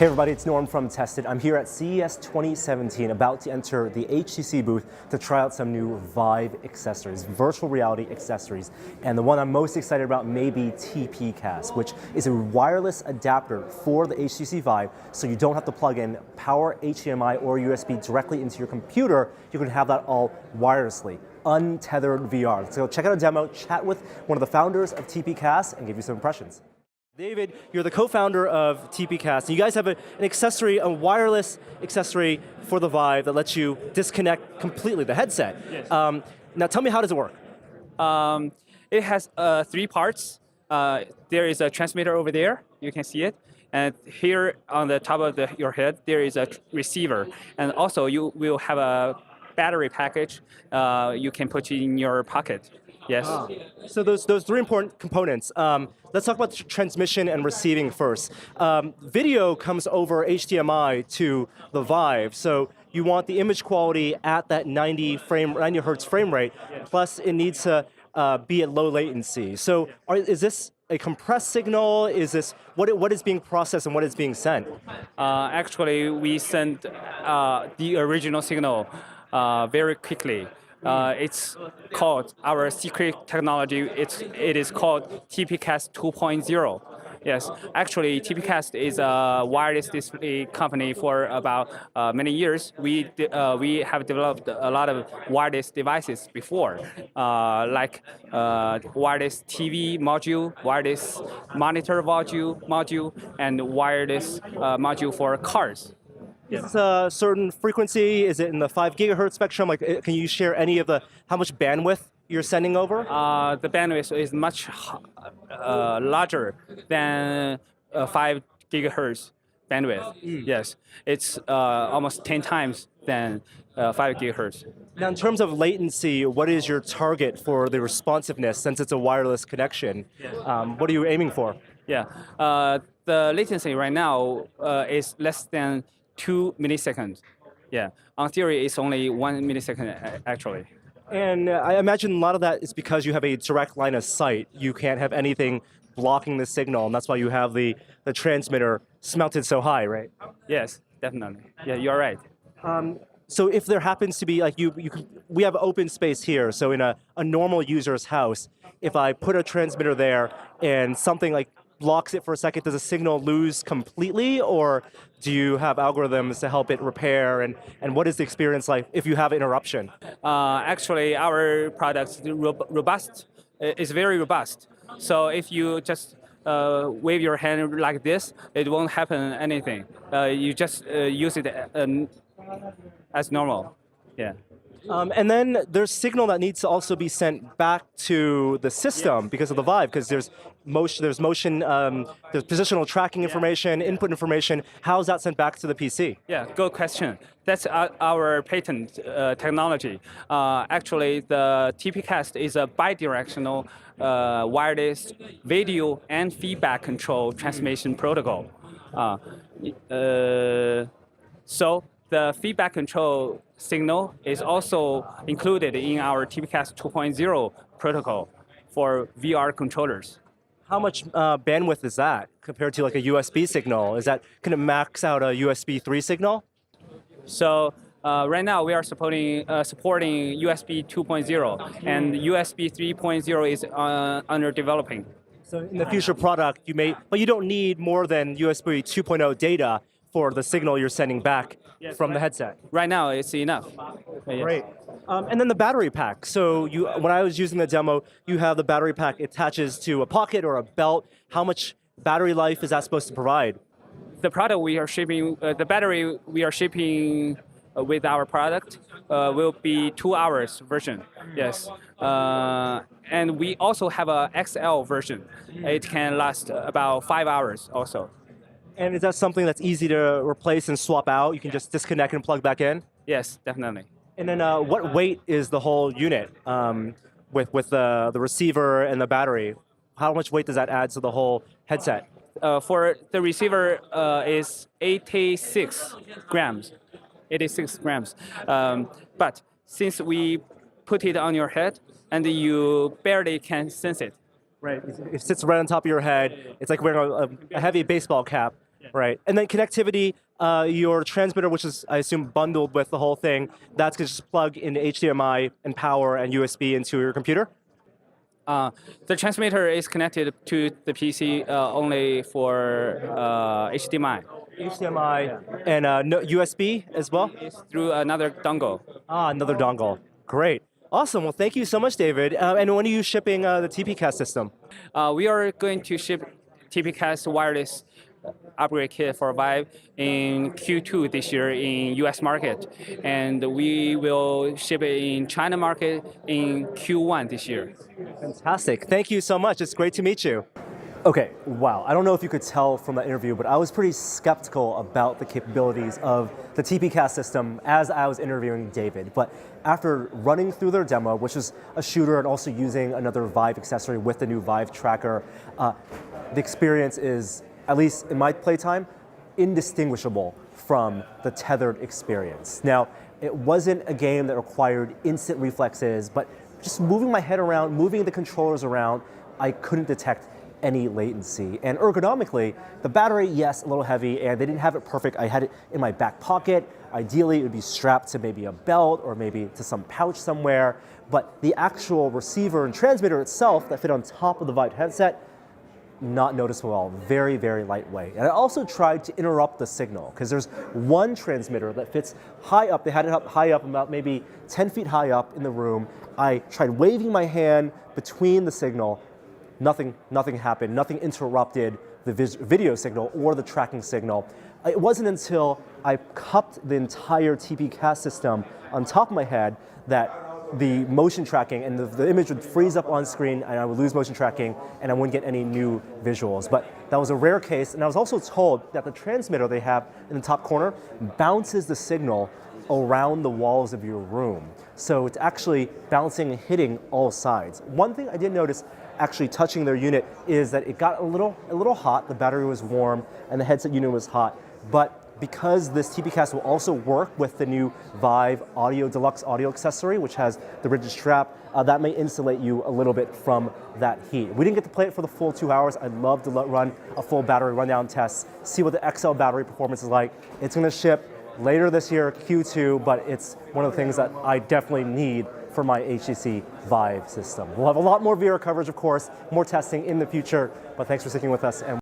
Hey everybody, it's Norm from Tested. I'm here at CES 2017, about to enter the HTC booth to try out some new Vive accessories, virtual reality accessories. And the one I'm most excited about may be TPCast, which is a wireless adapter for the HTC Vive, so you don't have to plug in power, HDMI, or USB directly into your computer. You can have that all wirelessly. Untethered VR. So check out a demo, chat with one of the founders of TPCast, and give you some impressions. David, you're the co-founder of TPCast, and you guys have an accessory, a wireless accessory for the Vive that lets you disconnect completely the headset. Yes. Now tell me, how does it work? It has three parts. There is a transmitter over there, you can see it. And here on the top of your head, there is a receiver. And also you will have a battery package you can put in your pocket. Yes. So those three important components. Let's talk about transmission and receiving first. Video comes over HDMI to the Vive, so you want the image quality at that 90 hertz frame rate, plus it needs to be at low latency. So is this a compressed signal? Is this, what is being processed and what is being sent? Actually, we send the original signal very quickly. It's called, our secret technology, it is called TPCast 2.0. Yes, actually TPCast is a wireless display company for about many years. We have developed a lot of wireless devices before, like wireless TV module, wireless monitor module, and wireless module for cars. Is this a certain frequency? Is it in the 5 gigahertz spectrum? Like, can you share any of how much bandwidth you're sending over? The bandwidth is much larger than 5 gigahertz bandwidth. Yes, it's almost 10 times than 5 gigahertz. Now, in terms of latency, what is your target for the responsiveness, since it's a wireless connection? What are you aiming for? Yeah, the latency right now is less than 2 milliseconds. Yeah, on theory, it's only 1 millisecond actually. And I imagine a lot of that is because you have a direct line of sight. You can't have anything blocking the signal, and that's why you have the transmitter mounted so high, right? Yes, definitely. Yeah, you're right. So if there happens to be, like we have open space here, so in a normal user's house, if I put a transmitter there and something like blocks it for a second, does the signal lose completely, or do you have algorithms to help it repair, and what is the experience like if you have interruption? Actually, our product is very robust. So if you just wave your hand like this, it won't happen anything. You just use it as normal. Yeah. And then there's signal that needs to also be sent back to the system because of the Vive, because there's motion, there's positional tracking information, input information. How is that sent back to the PC? Yeah, good question. That's our patent technology. Actually, the TPCast is a bidirectional wireless video and feedback control transmission protocol. So the feedback control signal is also included in our TPCast 2.0 protocol for VR controllers. How much bandwidth is that compared to like a USB signal? Can it max out a USB 3 signal? So right now we are supporting USB 2.0, and USB 3.0 is under developing. So in the future product, but you don't need more than USB 2.0 data for the signal you're sending back from the headset. Right now, it's enough. Great. And then the battery pack. So when I was using the demo, you have the battery pack attaches to a pocket or a belt. How much battery life is that supposed to provide? The product we are shipping, the battery we are shipping with our product will be 2 hours version. Yes. And we also have a XL version. It can last about 5 hours also. And is that something that's easy to replace and swap out? You can just disconnect and plug back in? Yes, definitely. And then what weight is the whole unit with the receiver and the battery? How much weight does that add to the whole headset? For the receiver is 86 grams. 86 grams. But since we put it on your head and you barely can sense it. Right. It sits right on top of your head. It's like wearing a heavy baseball cap. Right. And then connectivity, your transmitter, which is, I assume, bundled with the whole thing, that's going to just plug in HDMI and power and USB into your computer? The transmitter is connected to the PC only for HDMI. HDMI and no, USB as well? It's through another dongle. Ah, another dongle. Great. Awesome. Well, thank you so much, David. And when are you shipping the TPCast system? We are going to ship TPCast wireless upgrade kit for Vive in Q2 this year in US market, and we will ship it in China market in Q1 this year. Fantastic. Thank you so much. It's great to meet you. Okay, wow. I don't know if you could tell from that interview, but I was pretty skeptical about the capabilities of the TPCast system as I was interviewing David. But after running through their demo, which was a shooter and also using another Vive accessory with the new Vive tracker, the experience is, at least in my playtime, indistinguishable from the tethered experience. Now, it wasn't a game that required instant reflexes, but just moving my head around, moving the controllers around, I couldn't detect any latency. And ergonomically, the battery, yes, a little heavy, and they didn't have it perfect. I had it in my back pocket. Ideally, it would be strapped to maybe a belt or maybe to some pouch somewhere. But the actual receiver and transmitter itself that fit on top of the Vive headset, not noticeable at all, very, very lightweight. And I also tried to interrupt the signal because there's one transmitter that fits high up. They had it up high up, about maybe 10 feet high up in the room. I tried waving my hand between the signal. Nothing happened. Nothing interrupted the video signal or the tracking signal. It wasn't until I cupped the entire TPCast system on top of my head that the motion tracking and the image would freeze up on screen and I would lose motion tracking and I wouldn't get any new visuals. But that was a rare case, and I was also told that the transmitter they have in the top corner bounces the signal around the walls of your room. So it's actually bouncing and hitting all sides. One thing I did notice actually touching their unit is that it got a little hot, the battery was warm, and the headset unit was hot. But because this TPCast will also work with the new Vive Deluxe audio accessory, which has the rigid strap, that may insulate you a little bit from that heat. We didn't get to play it for the full 2 hours. I'd love to run a full battery rundown test, see what the XL battery performance is like. It's going to ship later this year, Q2, but it's one of the things that I definitely need for my HTC Vive system. We'll have a lot more VR coverage, of course, more testing in the future, but thanks for sticking with us. And